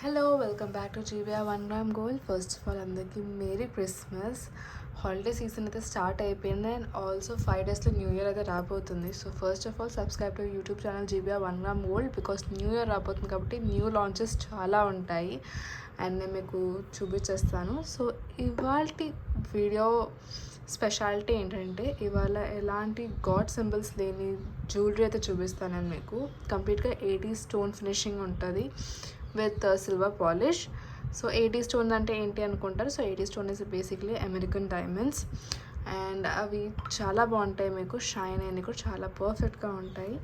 Hello welcome back to Jeevia 1 gram gold. First of all అందరికీ merry Christmas. Holiday season అయితే start అయిపోయింది and also 5 డేస్లో new year అయితే రాబోతుంది. So first of all subscribe to YouTube channel Jeevia 1 gram gold because new year రాబోతుంది కాబట్టి new launches చాలా ఉంటాయి అండ్ నేను మీకు చూపించేస్తాను. సో ఇవాళ వీడియో స్పెషాలిటీ ఏంటంటే ఇవాళ ఎలాంటి గాడ్ సింబల్స్ లేని జ్యువెలరీ అయితే చూపిస్తాను నేను మీకు. కంప్లీట్గా 80 స్టోన్ ఫినిషింగ్ ఉంటుంది with silver polish. So 80 stones అంటే ఏంటి అనుకుంటారు. So 80 stone is basically American diamonds and అవి చాలా బాగుంటాయి, మీకు షైన్ అయినవి కూడా చాలా పర్ఫెక్ట్గా ఉంటాయి.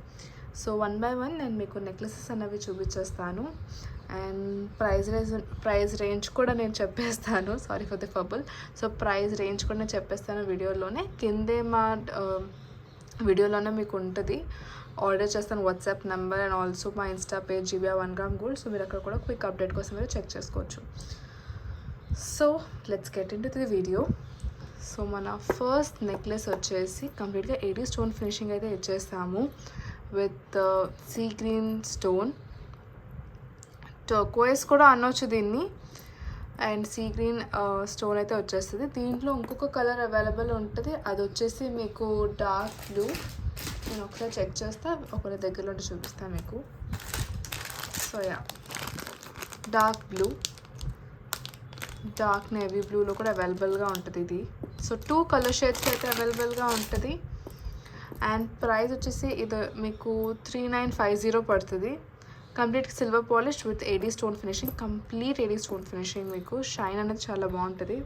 సో 1 by 1 నేను మీకు నెక్లెసెస్ అనేవి చూపించేస్తాను అండ్ ప్రైస్ రేంజ్ కూడా నేను చెప్పేస్తాను. Sorry for the fumble. So price range కూడా నేను చెప్పేస్తాను వీడియోలోనే. కిందే మా వీడియోలోనే మీకు ఉంటుంది. ఆర్డర్ చేస్తాను వాట్సాప్ నెంబర్ అండ్ ఆల్సో మా insta page Jeevia 1 gram gold. So మీరు అక్కడ కూడా క్విక్ అప్డేట్ కోసం మీరు చెక్ చేసుకోవచ్చు. So let's get into the video. So మన ఫస్ట్ నెక్లెస్ వచ్చేసి కంప్లీట్గా 80 స్టోన్ ఫినిషింగ్ అయితే ఇచ్చేస్తాము with sea green stone. Turquoise కూడా అనొచ్చు దీన్ని. అండ్ సీ గ్రీన్ స్టోన్ అయితే వచ్చేస్తుంది. దీంట్లో ఇంకొక కలర్ అవైలబుల్ ఉంటుంది, అది వచ్చేసి మీకు డార్క్ బ్లూ. నేను ఒకసారి చెక్ చేస్తా, ఒకరి దగ్గరలో చూపిస్తాను మీకు. So yeah, dark blue, dark navy బ్లూలో కూడా అవైలబుల్గా ఉంటుంది ఇది. సో 2 కలర్ షేడ్స్ అయితే అవైలబుల్గా ఉంటుంది అండ్ ప్రైస్ వచ్చేసి ఇది మీకు 3950 పడుతుంది. Complete silver polish with 80 stone finishing, complete 80 stone finishing. మీకు షైన్ అనేది చాలా బాగుంటుంది.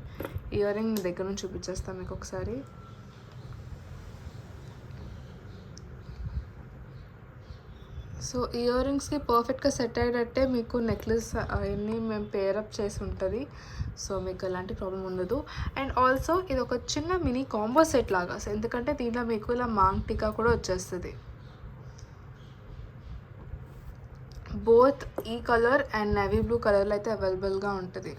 ఇయర్ రింగ్ మీ దగ్గర నుంచి చూపించేస్తాను మీకు ఒకసారి. సో ఇయర్ రింగ్స్కి పర్ఫెక్ట్గా సెట్ అయ్యేటట్టే మీకు నెక్లెస్ అవన్నీ మేము పేరప్ చేసి ఉంటుంది. సో మీకు ఎలాంటి ప్రాబ్లం ఉండదు. అండ్ ఆల్సో ఇది ఒక చిన్న మినీ కాంబో సెట్ లాగా, ఎందుకంటే దీంట్లో మీకు ఇలా మాంగ్ టీకా కూడా వచ్చేస్తుంది. బోత్ ఈ కలర్ అండ్ నేవీ బ్లూ కలర్లో అయితే అవైలబుల్గా ఉంటుంది.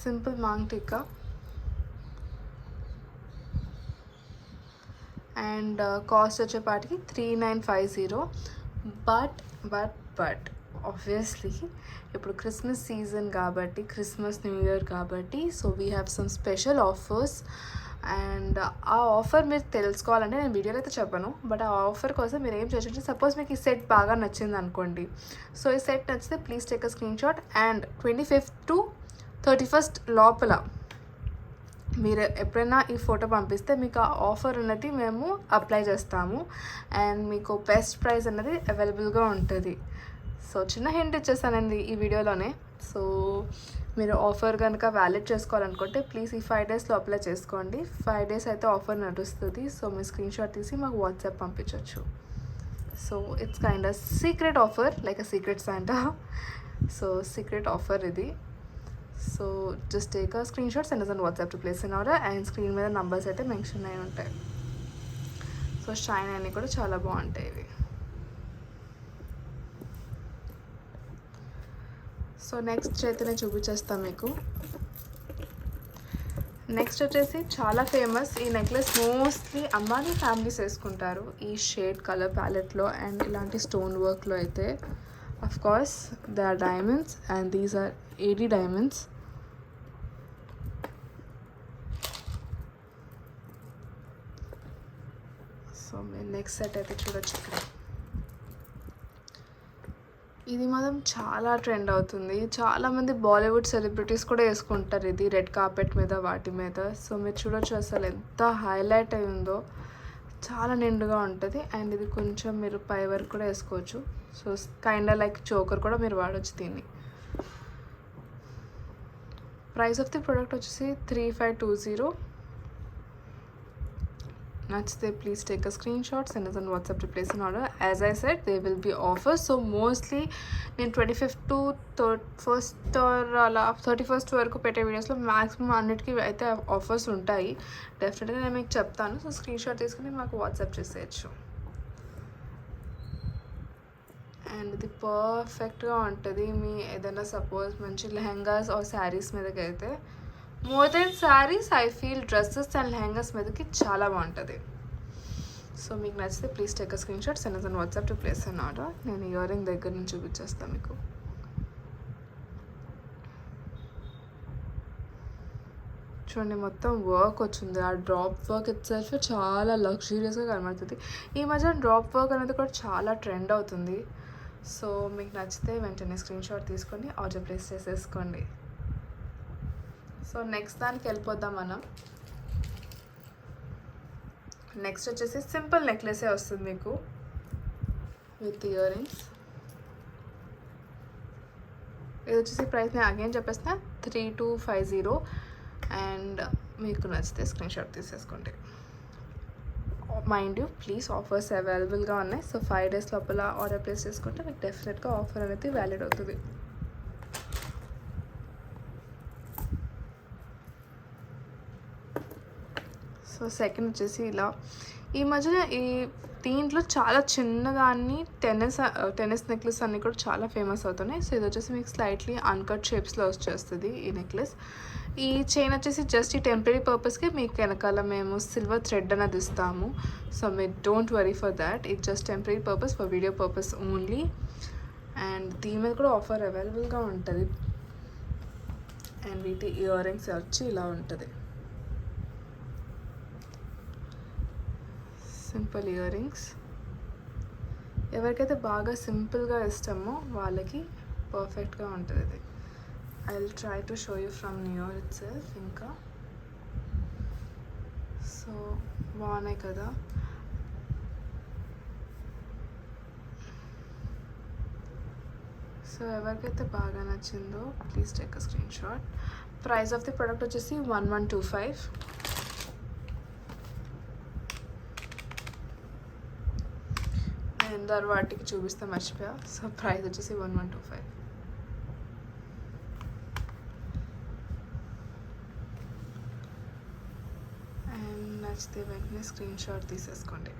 సింపుల్ మాంగ్ టీకా అండ్ కాస్ట్ వచ్చేపాటికి 3950. బట్ ఆబ్వియస్లీ ఇప్పుడు క్రిస్మస్ సీజన్ కాబట్టి, క్రిస్మస్ న్యూ ఇయర్ కాబట్టి, so we have some special offers. And ఆ ఆఫర్ మీరు తెలుసుకోవాలంటే నేను వీడియోలో అయితే చెప్పను, బట్ ఆ ఆఫర్ కోసం మీరు ఏం చేయొచ్చు, సపోజ్ మీకు ఈ సెట్ బాగా నచ్చింది అనుకోండి. సో ఈ సెట్ నచ్చితే please take a screen shot and 25th to 31st లోపల మీరు ఎప్పుడైనా ఈ ఫోటో పంపిస్తే మీకు ఆ ఆఫర్ అన్నది మేము అప్లై చేస్తాము అండ్ మీకు బెస్ట్ ప్రైస్ అన్నది అవైలబుల్గా ఉంటుంది. సో చిన్న హింట్ ఇచ్చేస్తానండి ఈ వీడియోలోనే. సో మీరు ఆఫర్ కనుక వ్యాలిడ్ చేసుకోవాలనుకుంటే ప్లీజ్ ఈ 5 డేస్లో అప్లై చేసుకోండి. 5 డేస్ అయితే ఆఫర్ నడుస్తుంది. సో మీ స్క్రీన్ షాట్ తీసి మాకు వాట్సాప్ పంపించవచ్చు. So it's kind of secret offer, like a secret Santa. So secret offer ఇది. So just take a screenshot, send us on WhatsApp to place in order. And screen మీద numbers అయితే mention అయి ఉంటాయి. So shine అన్నీ కూడా చాలా బాగుంటాయి ఇవి. సో నెక్స్ట్ అయితే నేను చూపించేస్తాను మీకు. నెక్స్ట్ వచ్చేసి చాలా ఫేమస్ ఈ నెక్లెస్, మోస్ట్లీ అంబానీ ఫ్యామిలీస్ వేసుకుంటారు ఈ షేడ్ కలర్ ప్యాలెట్లో అండ్ ఇలాంటి స్టోన్ వర్క్లో అయితే. Of course, they are diamonds and these are 80 diamonds. So me next set అయితే చూడొచ్చు ఇక్కడ. ఇది మాత్రం చాలా ట్రెండ్ అవుతుంది. చాలామంది బాలీవుడ్ సెలబ్రిటీస్ కూడా వేసుకుంటారు ఇది రెడ్ కార్పెట్ మీద వాటి మీద. సో మీరు చూడొచ్చు అసలు ఎంత హైలైట్ అయి ఉందో, చాలా నిండుగా ఉంటుంది. అండ్ ఇది కొంచెం మీరు పై వరకు కూడా వేసుకోవచ్చు. సో కైండ్ లైక్ చోకర్ కూడా మీరు వాడచ్చు దీన్ని. ప్రైస్ ఆఫ్ ది ప్రోడక్ట్ వచ్చేసి 3520. నచ్చితే please take a screenshot, send us on WhatsApp to place in order. As I said they will be offers. So mostly నేను 25th to 1st ఆర్ అలా 31st వరకు పెట్టే వీడియోస్లో maximum అన్నిటికీ అయితే offers ఉంటాయి. డెఫినెట్గా నేను మీకు చెప్తాను. సో స్క్రీన్ షాట్ తీసుకుని మాకు వాట్సాప్ చేసేయచ్చు. అండ్ ఇది పర్ఫెక్ట్గా ఉంటుంది మీ ఏదైనా సపోజ్ మంచి లెహెంగాస్ ఆర్ శారీస్ మీదకి అయితే. More than saris I feel dresses and lehengas మీదకి చాలా బాగుంటుంది. సో మీకు నచ్చితే please take a screenshot, send us on WhatsApp to place an order. నేను ఇయర్ రింగ్ దగ్గర నుంచి చూపించేస్తాను మీకు. చూడండి మొత్తం వర్క్ వచ్చింది. ఆ డ్రాప్ వర్క్ ఇట్ సెల్ఫ్ చాలా లగ్జూరియస్గా కనబడుతుంది. ఈ మధ్య డ్రాప్ వర్క్ అనేది కూడా చాలా ట్రెండ్ అవుతుంది. సో మీకు నచ్చితే వెంటనే స్క్రీన్ షాట్ తీసుకొని ఆర్డర్ ప్లేస్ చేసేసుకోండి. సో నెక్స్ట్ దానికి వెళ్ళిపోద్దాం మనం. నెక్స్ట్ వచ్చేసి సింపుల్ నెక్లెసే వస్తుంది మీకు విత్ ఇయర్ రింగ్స్. ఇది వచ్చేసి ప్రైస్ నేను అగైన్ చెప్పేసిన 3250. అండ్ మీకు నచ్చితే స్క్రీన్ షాట్ తీసేసుకోండి. మైండ్ యూ ప్లీజ్ ఆఫర్స్ అవైలబుల్గా ఉన్నాయి. సో 5 days లోపల ఆర్డర్ ప్లేస్ చేసుకుంటే మీకు డెఫినెట్గా ఆఫర్ అనేది వ్యాలిడ్ అవుతుంది. సో సెకండ్ వచ్చేసి ఇలా ఈ మధ్య ఈ దీంట్లో చాలా చిన్నదాన్ని టెన్నిస్ నెక్లెస్ అన్నీ కూడా చాలా ఫేమస్ అవుతున్నాయి. సో ఇది వచ్చేసి మీకు స్లైట్లీ అన్కట్ షేప్స్లో వచ్చేస్తుంది ఈ నెక్లెస్. ఈ చైన్ వచ్చేసి జస్ట్ ఈ టెంపరీ పర్పస్కి మీకు వెనకాల మేము సిల్వర్ థ్రెడ్ అనేది ఇస్తాము. సో మీరు don't worry for that. It just temporary purpose, for video purpose only. And దీని మీద కూడా ఆఫర్ అవైలబుల్గా ఉంటుంది. అండ్ వీటి ఇయర్ రింగ్స్ వచ్చి ఇలా ఉంటుంది. Simple ear rings. ఎవరికైతే బాగా సింపుల్గా ఇష్టమో వాళ్ళకి పర్ఫెక్ట్గా ఉంటుంది ఇది. I will try to show you from near it self. ఇంకా సో బాగున్నాయి కదా. సో ఎవరికైతే బాగా నచ్చిందో please take a screen shot. Price of the product వచ్చేసి 1125. అందరు వాటికి చూపిస్తే మర్చిపోయా. సో ప్రైస్ వచ్చేసి 1125. అండ్ నచ్చితే వెంటనే స్క్రీన్ షాట్ తీసేసుకోండి.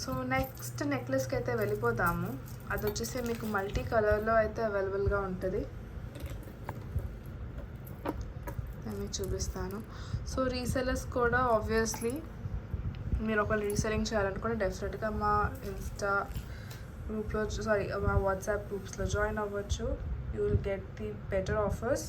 సో నెక్స్ట్ నెక్లెస్కి అయితే వెళ్ళిపోదాము. అది వచ్చేసి మీకు మల్టీ కలర్లో అయితే అవైలబుల్గా ఉంటుంది. నేను మీకు చూపిస్తాను. సో రీసెలర్స్ కూడా ఆబ్వియస్లీ మీరు ఒకవేళ రీసెలింగ్ చేయాలనుకుంటే డెఫినెట్గా మా ఇన్స్టా గ్రూప్లో మా వాట్సాప్ గ్రూప్స్లో జాయిన్ అవ్వచ్చు. You will get the better offers.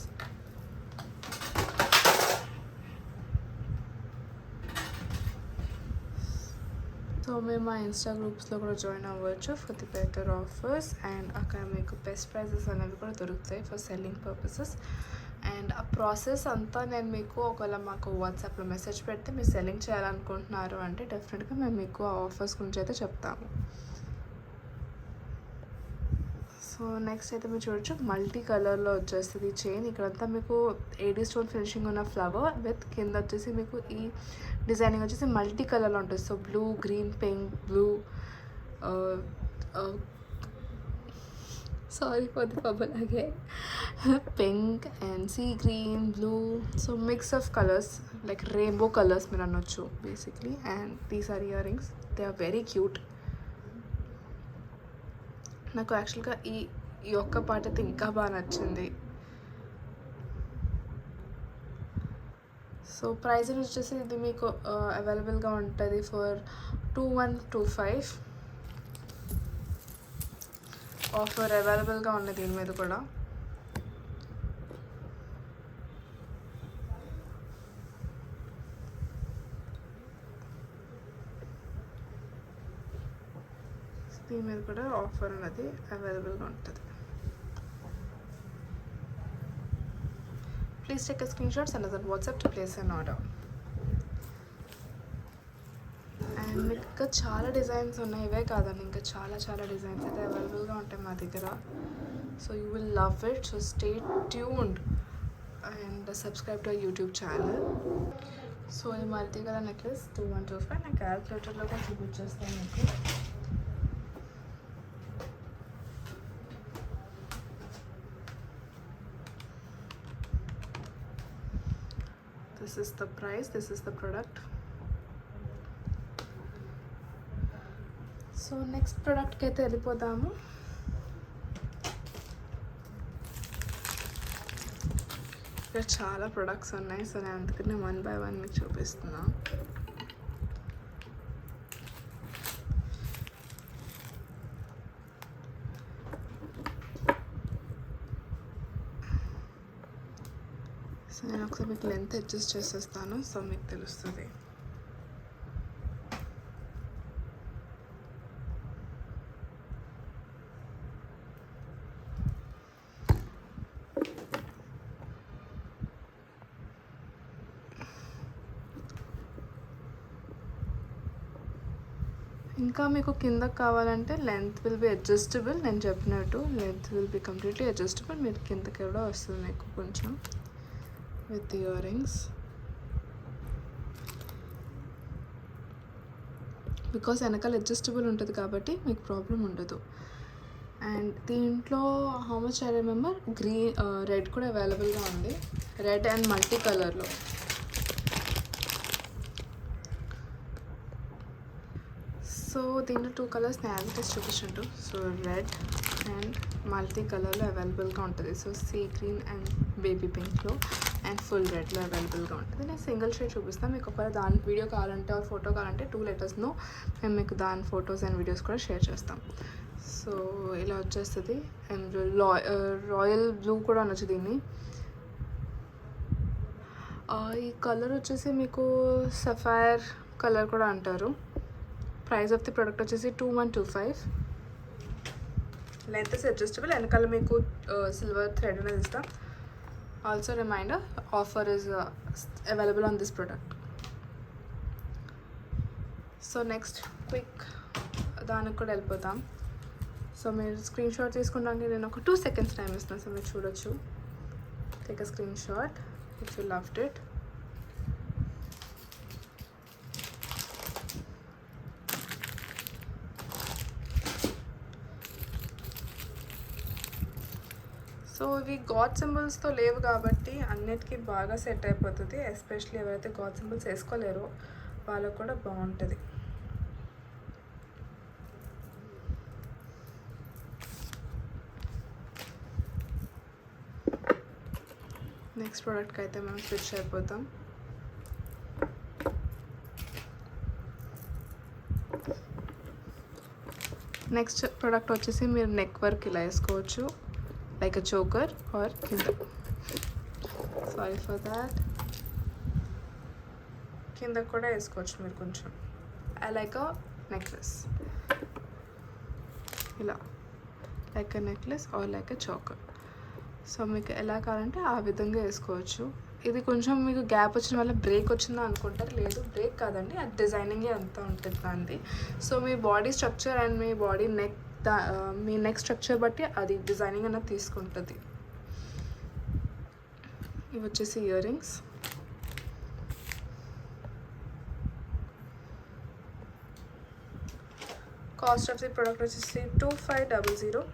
So మేము మా ఇన్స్టా గ్రూప్స్లో కూడా జాయిన్ అవ్వచ్చు for the better offers. And అక్కడ మీకు బెస్ట్ ప్రైజెస్ అనేవి కూడా దొరుకుతాయి ఫర్ సెల్లింగ్ పర్పసెస్. అండ్ ఆ ప్రాసెస్ అంతా నేను మీకు ఒకవేళ మాకు వాట్సాప్లో మెసేజ్ పెడితే మీరు సెల్లింగ్ చేయాలనుకుంటున్నారు అంటే డెఫినెట్గా మేము మీకు ఆ ఆఫర్స్ గురించి అయితే చెప్తాము. సో నెక్స్ట్ అయితే మీరు చూడొచ్చు మల్టీ కలర్లో వచ్చేస్తుంది చైన్. ఇక్కడంతా మీకు 80 స్టోన్ ఫినిషింగ్ ఉన్న ఫ్లవర్ విత్ కింద వచ్చేసి మీకు ఈ డిజైనింగ్ వచ్చేసి మల్టీ కలర్లో ఉంటుంది. So blue, green, pink, blue, sorry for the bubble again, pink and sea green, blue, so mix of colors like rainbow colors మీరు అనొచ్చు basically. And these are earrings, they are very cute. నాకు యాక్చువల్గా ఈ ఒక్క part అయితే ఇంకా బాగా నచ్చింది. సో ప్రైస్ వచ్చేసి ఇది మీకు అవైలబుల్గా ఉంటుంది ఫర్ 2125. ఆఫర్ అవైలబుల్గా ఉంది దీని మీద కూడా. దీని మీద కూడా ఆఫర్ అనేది అవైలబుల్గా ఉంటుంది. Please take a screenshot, send us on WhatsApp to place an order. And మీకు ఇంకా చాలా డిజైన్స్ ఉన్నాయి, ఇవే కాదండి ఇంకా చాలా చాలా డిజైన్స్ అయితే అవైలబుల్గా ఉంటాయి మా దగ్గర. So you will love it. So stay tuned and subscribe to YouTube channel. So ఈ మల్టీ కలర్ నెక్లెస్ 2125 నేను క్యాల్కులేటర్లో కూడా చూపించేస్తాను మీకు. This is the price, this is the product. So next ప్రోడక్ట్కి అయితే వెళ్ళిపోదాము. ఇక్కడ చాలా ప్రొడక్ట్స్ ఉన్నాయి. సో నేను అందుకనే 1 by 1 మీకు చూపిస్తున్నా. నేను ఒకసారి మీకు లెంత్ అడ్జస్ట్ చేసేస్తాను, సో మీకు తెలుస్తుంది. ఇంకా మీకు కిందకి కావాలంటే లెంత్ విల్ బి అడ్జస్టబుల్. నేను చెప్పినట్టు length will be completely adjustable. మీరు కిందకి కూడా వస్తుంది మీకు కొంచెం విత్ ఇయర్ రింగ్స్. బికాస్ వెనకాల అడ్జస్టబుల్ ఉంటుంది కాబట్టి మీకు ప్రాబ్లం ఉండదు. అండ్ దీంట్లో how much I remember red కూడా అవైలబుల్గా ఉంది, రెడ్ అండ్ మల్టీ కలర్లో. సో దీంట్లో 2 కలర్స్ నేను టెస్ట్ చూపించండు. సో రెడ్ అండ్ మల్టీ కలర్లో అవైలబుల్గా ఉంటుంది. So sea green and baby పింక్లో అండ్ ఫుల్ రెడ్లో అవైలబుల్గా ఉంటుంది. నేను సింగిల్ షేడ్ చూపిస్తాను. మీకు ఒకవేళ దాని వీడియో కావాలంటే ఆ ఫోటో కావాలంటే 2 లెటర్స్లో మేము మీకు దాని ఫొటోస్ అండ్ వీడియోస్ కూడా షేర్ చేస్తాం. సో ఇలా వచ్చేస్తుంది. అండ్ రాయల్ బ్లూ కూడా అనొచ్చు దీన్ని. ఈ కలర్ వచ్చేసి మీకు సఫైర్ కలర్ కూడా అంటారు. ప్రైస్ ఆఫ్ ది ప్రోడక్ట్ వచ్చేసి 2125. Length is adjustable. వెనకాల మీకు సిల్వర్ థ్రెడ్ అనేది ఇస్తాం. Also reminder, offer is available on this product. So next quick దానికి కూడా వెళ్ళిపోతాం. సో మీరు స్క్రీన్ షాట్ తీసుకుంటానికి నేను ఒక 2 seconds టైం ఇస్తున్నాను. సో మీరు చూడొచ్చు. Take a screen shot if you loved it. So ఇవి గాడ్ సింబల్స్తో లేవు కాబట్టి అన్నిటికీ బాగా సెట్ అయిపోతుంది. ఎస్పెషల్లీ ఎవరైతే గాడ్ సింబల్స్ వేసుకోలేరో వాళ్ళకు కూడా బాగుంటుంది. నెక్స్ట్ ప్రోడక్ట్కి అయితే మనం స్విచ్ అయిపోతాం. నెక్స్ట్ ప్రోడక్ట్ వచ్చేసి మీరు నెక్ వర్క్ ఇలా వేసుకోవచ్చు, లైక్ అ చోకర్ ఆర్ కింద. Sorry for that. కింద కూడా వేసుకోవచ్చు మీరు కొంచెం లైక్ అ నెక్లెస్, ఇలా like a necklace or like a choker. So మీకు ఎలా కావాలంటే ఆ విధంగా వేసుకోవచ్చు. ఇది కొంచెం మీకు గ్యాప్ వచ్చిన వల్ల బ్రేక్ వచ్చిందా అనుకుంటారు. లేదు, బ్రేక్ కాదండి, అది డిజైనింగే అంతా ఉంటుంది దానిది. So me body structure and me body me neck structure బట్టి అది డిజైనింగ్ అనేది తీసుకుంటుంది. ఇవి వచ్చేసి ear rings. Cost of the product వచ్చేసి 2500.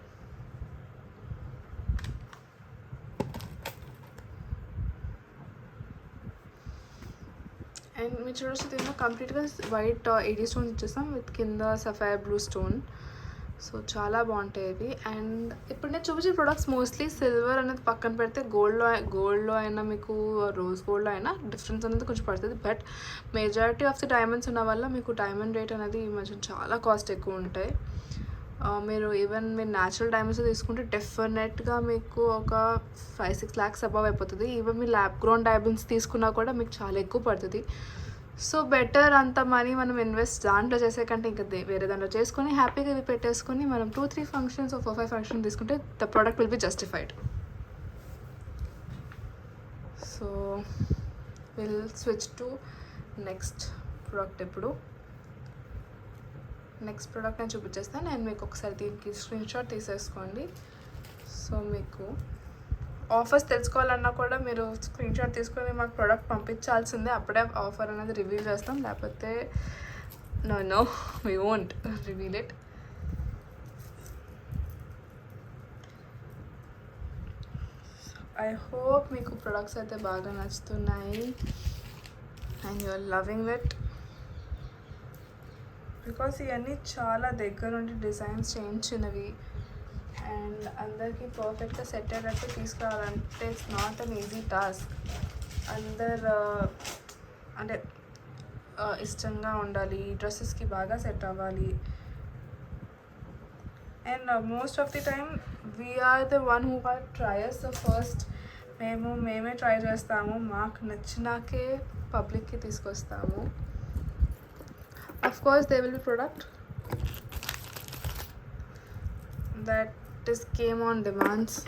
అండ్ మీరు చూడొచ్చు దీనిలో కంప్లీట్గా వైట్ ఏడీ స్టోన్ ఇచ్చేస్తాం విత్ కింద సఫైర్ బ్లూ స్టోన్. సో చాలా బాగుంటాయి ఇవి. అండ్ ఇప్పుడు నేను చూపించే ప్రొడక్ట్స్ మోస్ట్లీ సిల్వర్ అనేది పక్కన పెడితే గోల్డ్లో అయినా మీకు రోజ్ గోల్డ్లో అయినా డిఫరెన్స్ అనేది కొంచెం పడుతుంది. But majority of the diamonds ఉన్న వల్ల మీకు డైమండ్ రేట్ అనేది ఈ మధ్య చాలా కాస్ట్ ఎక్కువ ఉంటాయి. మీరు ఈవెన్ మీరు న్యాచురల్ డైమండ్స్ తీసుకుంటే డెఫినెట్గా మీకు ఒక 5-6 lakhs అబవ్ అయిపోతుంది. ఈవెన్ మీ ల్యాబ్ గ్రోన్ డైమండ్స్ తీసుకున్నా కూడా మీకు చాలా ఎక్కువ పడుతుంది. సో బెటర్ అంత మనీ మనం ఇన్వెస్ట్ దాంట్లో చేసే కంటే ఇంకా వేరే దాంట్లో చేసుకొని హ్యాపీగా ఇవి పెట్టేసుకొని మనం 2-3 functions 4-5 functions తీసుకుంటే the product will be justified. So will switch to next product. ఇప్పుడు నెక్స్ట్ ప్రోడక్ట్ నేను చూపించేస్తాను. నేను మీకు ఒకసారి దీనికి స్క్రీన్ షాట్ తీసేసుకోండి. సో మీకు ఆఫర్స్ తెలుసుకోవాలన్నా కూడా మీరు స్క్రీన్ షాట్ తీసుకొని మాకు ప్రోడక్ట్ పంపించాల్సిందే. అప్పుడే ఆఫర్ అనేది రివీల్ చేస్తాం, లేకపోతే no we won't reveal it. I hope మీకు ప్రొడక్ట్స్ అయితే బాగా నచ్చుతున్నాయి and you are loving it. Because ఇవన్నీ చాలా దగ్గర నుండి డిజైన్స్ చేయించినవి అండ్ అందరికీ పర్ఫెక్ట్గా సెట్ అయ్యేటట్టు తీసుకురావాలంటే it's not an easy task. అంటే ఇష్టంగా ఉండాలి, డ్రెస్సెస్కి బాగా సెట్ అవ్వాలి. And most of the time we are the one who are triers. So first మేమే ట్రై చేస్తాము, మాకు నచ్చినాకే పబ్లిక్కి తీసుకొస్తాము. Of course they will be product that is came on demands.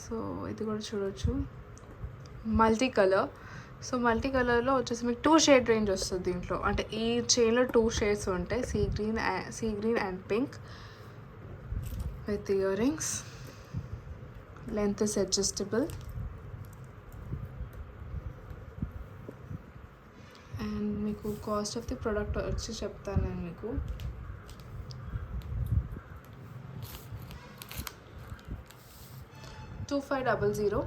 So ఇది కూడా చూడొచ్చు, మల్టీ కలర్. సో మల్టీ కలర్లో వచ్చేసి మీకు 2 షేడ్ రేంజ్ వస్తుంది దీంట్లో. అంటే ఈ చైన్లో 2 షేడ్స్ ఉంటాయి, see green and pink with ear rings. Length is adjustable and మీకు కాస్ట్ ఆఫ్ ది ప్రోడక్ట్ వచ్చి చెప్తాను నేను మీకు. $2500.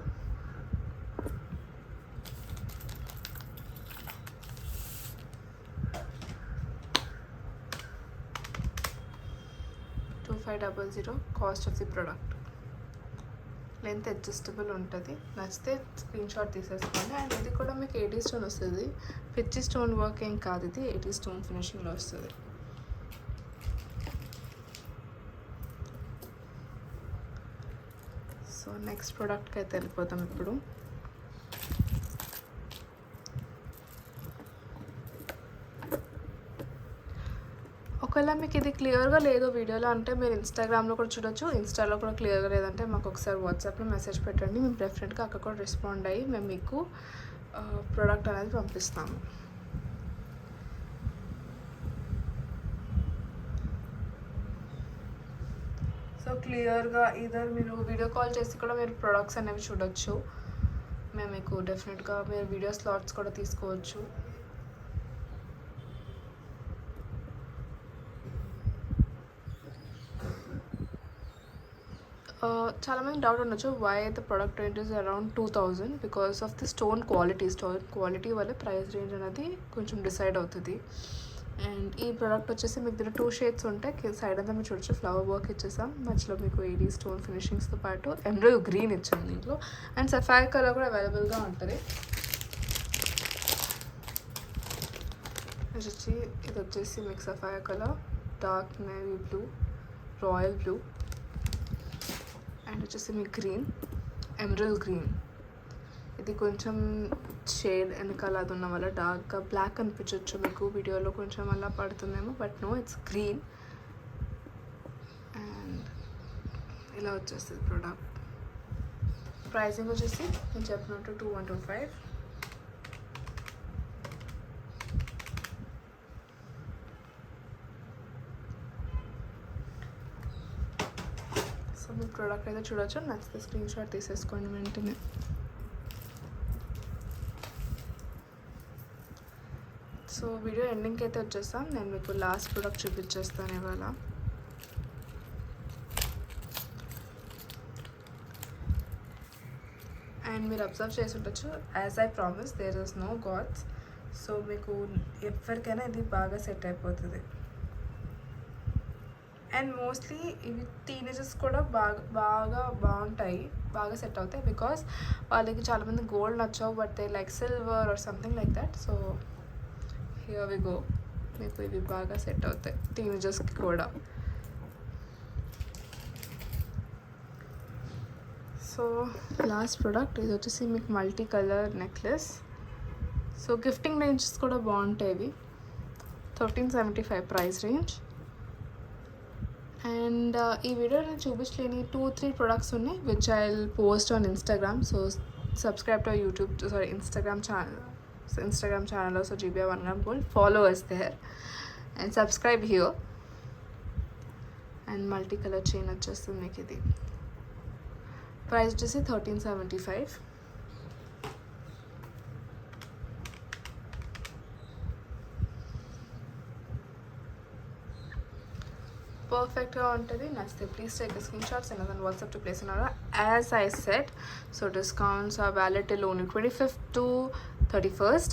Cost of the product. Length adjustable ఉంటుంది, నచ్చితే స్క్రీన్ షాట్ తీసేసుకోండి. అండ్ ఇది కూడా మీకు 80 స్టోన్ వస్తుంది, 50 స్టోన్ వర్క్ ఏం కాదు, ఇది 80 స్టోన్ ఫినిషింగ్లో వస్తుంది. సో నెక్స్ట్ ప్రోడక్ట్కి అయితే వెళ్ళిపోతాం ఇప్పుడు. ఒకవేళ మీకు ఇది క్లియర్గా లేదు వీడియోలో అంటే మీరు ఇన్స్టాగ్రామ్లో కూడా చూడొచ్చు, ఇన్స్టాలో కూడా క్లియర్గా లేదంటే మాకు ఒకసారి వాట్సాప్లో మెసేజ్ పెట్టండి, మేము డెఫినెట్గా అక్కడ కూడా రెస్పాండ్ అయ్యి మేము మీకు ప్రోడక్ట్ అనేది పంపిస్తాము. సో క్లియర్గా ఇదర్ మీరు వీడియో కాల్ చేసి కూడా మీరు ప్రొడక్ట్స్ అనేవి చూడొచ్చు, మేము మీకు డెఫినెట్గా మీరు వీడియో స్లాట్స్ కూడా తీసుకోవచ్చు. చాలామంది డౌట్ ఉండొచ్చు, why the product range is around 2000, because of the stone quality వల్ల ప్రైస్ రేంజ్ అనేది కొంచెం డిసైడ్ అవుతుంది. అండ్ ఈ ప్రోడక్ట్ వచ్చేసి మీకు దీంట్లో 2 షేడ్స్ ఉంటాయి, సైడ్ అంతా మీరు చూడొచ్చు ఫ్లవర్ వర్క్ ఇచ్చేసాం, మధ్యలో మీకు 80 స్టోన్ ఫినిషింగ్స్తో పాటు ఎమరాల్డ్ గ్రీన్ ఇచ్చాం దీంట్లో. అండ్ సఫైర్ కలర్ కూడా అవైలబుల్గా ఉంటుంది. ఇది వచ్చేసి మీకు sapphire colour, dark navy blue, royal blue, and వచ్చేసి మీకు గ్రీన్, ఎమరాల్డ్ గ్రీన్. ఇది కొంచెం షేడ్ వెనకాల అది ఉన్న వల్ల డార్క్గా బ్లాక్ అనిపించవచ్చు మీకు వీడియోలో, కొంచెం అలా పడుతుందేమో, but no it's green. And ఇలా వచ్చేస్తుంది ప్రోడక్ట్. ప్రైసింగ్ వచ్చేసి నేను చెప్పినట్టు 2125. సో మీ ప్రోడక్ట్ అయితే చూడొచ్చు, నచ్చితే స్క్రీన్ షాట్ తీసేసుకోండి వెంటనే. సో వీడియో ఎండింగ్కి అయితే వచ్చేస్తాం, నేను మీకు లాస్ట్ ప్రోడక్ట్ చూపించేస్తాను ఇవాళ. అండ్ మీరు అబ్జర్వ్ చేసి ఉండొచ్చు, as I promise there is no gods. So మీకు ఎవరికైనా ఇది బాగా సెట్ అయిపోతుంది. అండ్ మోస్ట్లీ ఇవి టీనేజర్స్ కూడా బాగుంటాయి, బాగా సెట్ అవుతాయి, బికాస్ వాళ్ళకి చాలామంది గోల్డ్ నచ్చవు, but they like silver or something like that. So here we go, మీకు ఇవి బాగా సెట్ అవుతాయి టీనేజర్స్కి కూడా. సో లాస్ట్ ప్రోడక్ట్ ఇది వచ్చేసి మీకు multi colour necklace. So gifting ranges కూడా బాగుంటాయి ఇవి. 1375 ప్రైస్ రేంజ్. అండ్ ఈ వీడియో నేను చూపించలేని 2-3 ప్రొడక్ట్స్ ఉన్నాయి which I will post on Instagram. So subscribe to Instagram channel also GBR 1 gram gold. Follow us there and subscribe here. And multi colour chain వచ్చేస్తుంది మీకు. ఇది price వచ్చేసి 1375. పర్ఫెక్ట్గా ఉంటుంది, నచ్చితే please take screen shots and then WhatsApp to place an order. As I said, so discounts are valid till only 25th to 31st.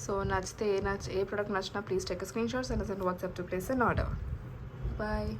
So నచ్చితే ఏ product నచ్చినా please take screen shots and then WhatsApp to place an order. Bye.